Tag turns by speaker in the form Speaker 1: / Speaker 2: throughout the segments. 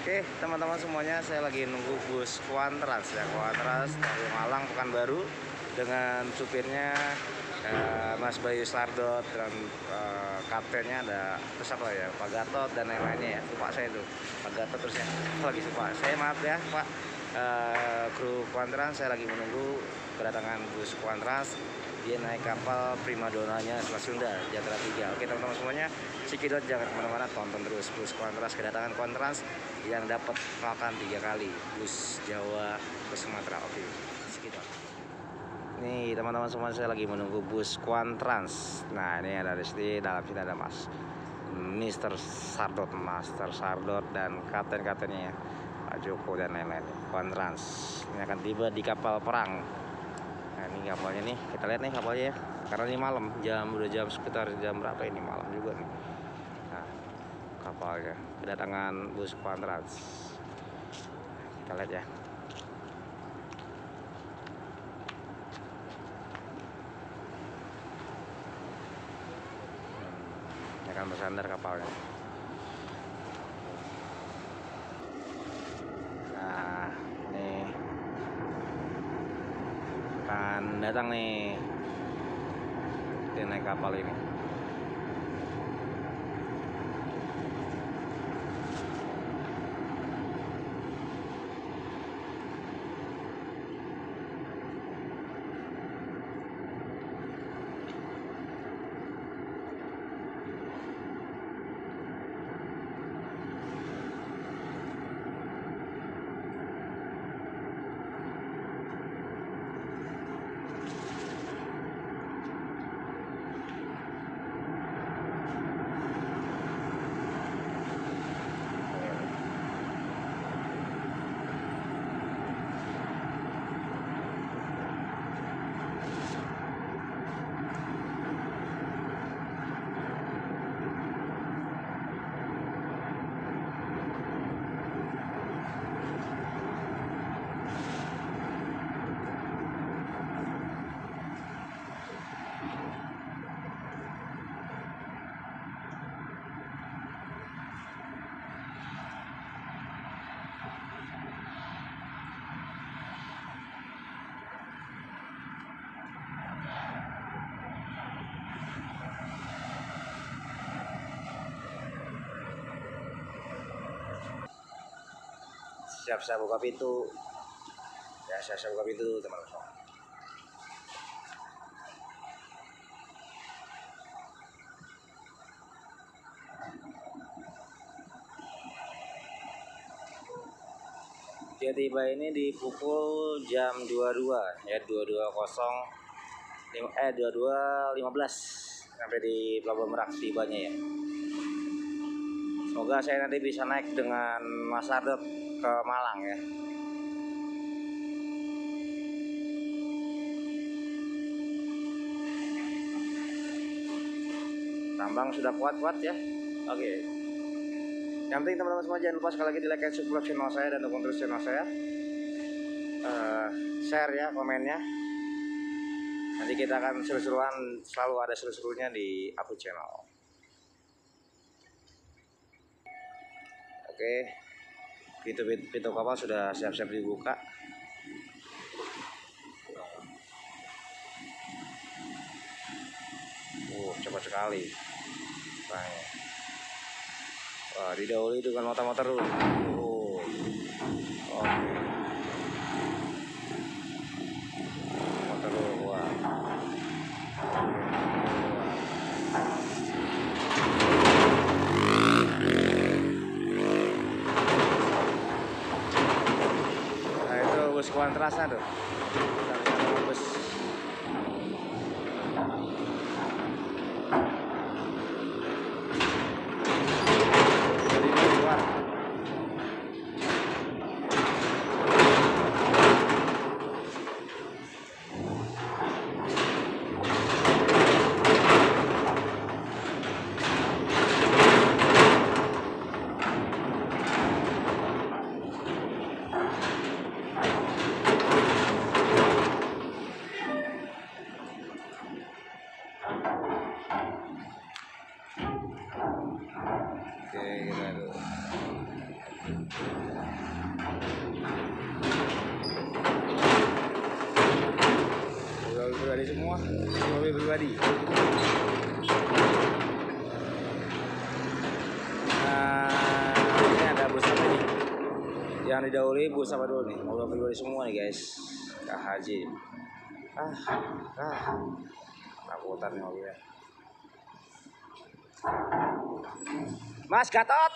Speaker 1: Oke teman-teman semuanya, saya lagi nunggu bus Kuantrans ya, Kuantrans dari Malang Pekanbaru dengan supirnya Mas Bayu Sardot dan kaptennya ada terus apa ya, Pak Gatot dan lain-lainnya ya, lupa saya itu Pak Gatot terusnya lagi lupa saya, maaf ya Pak. Kru Kuantrans, saya lagi menunggu kedatangan bus Kuantrans. Dia naik kapal primadonanya Selat Sunda Jatra 3. Oke teman-teman semuanya, Cikidot jangan kemana-mana, tonton terus bus Kuantrans, kedatangan Kuantrans yang dapat makan 3 kali bus Jawa ke Sumatera. Oke, Cikidot. Nih teman-teman semuanya, saya lagi menunggu bus Kuantrans. Nah ini ada di sini, dalam sini ada Mr. Sardot, Master Sardot dan kapten-kaptennya Pak Joko dan lain-lain. Kuantrans ini akan tiba di kapal perang. Nah ini kapalnya nih, kita lihat nih kapalnya ya. Karena ini malam, udah jam sekitar jam berapa ini, malam juga nih. Nah kapalnya, kedatangan bus Kuantrans, kita lihat ya. Ini akan bersandar kapalnya. Nah ini akan datang nih, dia naik kapal ini. Siap-siap buka pintu ya, siap-siap buka pintu teman-teman. Dia tiba ini di pukul jam 22 ya, 22.15 sampai di Pelabuhan Merak tibanya ya. Semoga saya nanti bisa naik dengan Mas Sardot ke Malang ya. Tambang sudah kuat-kuat ya. Oke. Yang penting teman-teman semua, jangan lupa sekali lagi di like dan subscribe channel saya dan dukung terus channel saya. Share ya, komennya. Nanti kita akan seru-seruan, selalu ada seru-serunya di upload channel. Oke. Pintu kapal sudah siap-siap dibuka. Cepat sekali. Wah, didahului dengan motor-motor dulu. Oke. Motor dulu, wah. Nah itu bus Kuantrasnya tuh. Bus. mobil pribadi. Nah, ini ada bus apa nih? Yang didahului bus apa dulu nih? Mobil pribadi semua nih guys. Kak Haji. Takutan nih mobilnya. Mas Gatot.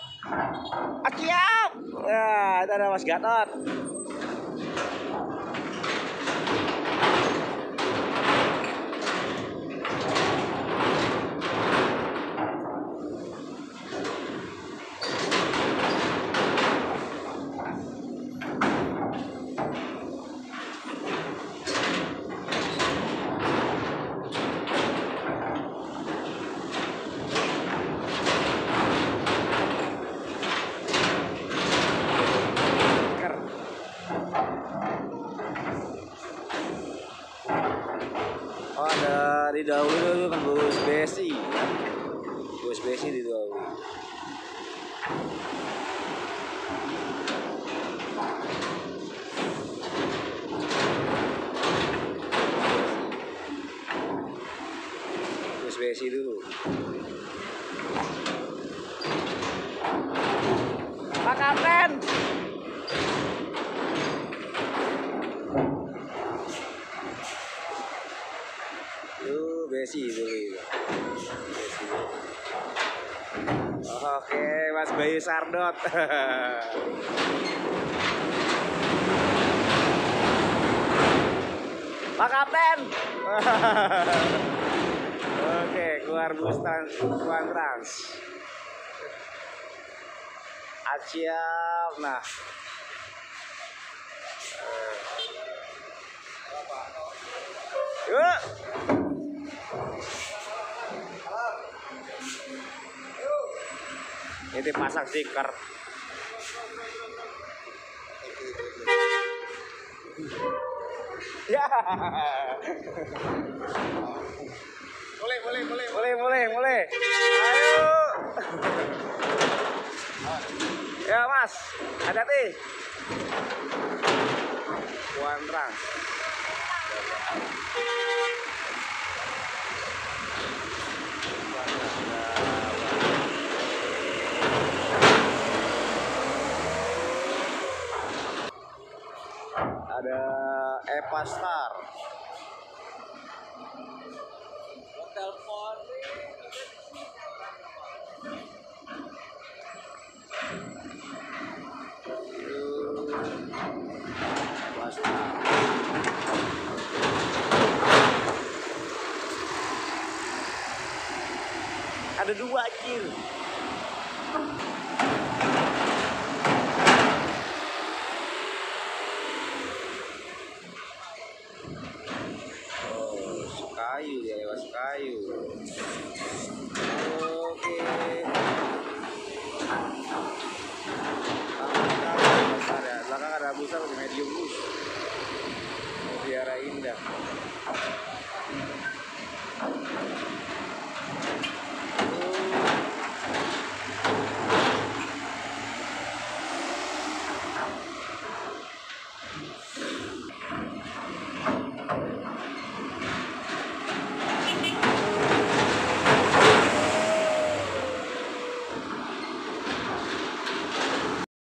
Speaker 1: Siap. Nah, itu ada Mas Gatot. Oh, ada didahului dulu kan bus besi ya. Bus besi didahului. Bus besi dulu. Pak Kapten. Besi dulu. Besi. Oke, Mas Bayu Sardot. Pak Kapten. Oke, keluar bus Kuantrans. Siap. Nah. Yuk. Ini pasang stiker. Ya. Boleh. Ayo. Ya Mas, hati-hati. Kuantrans. Ada Epastar. Telepon. Ada dua anjir.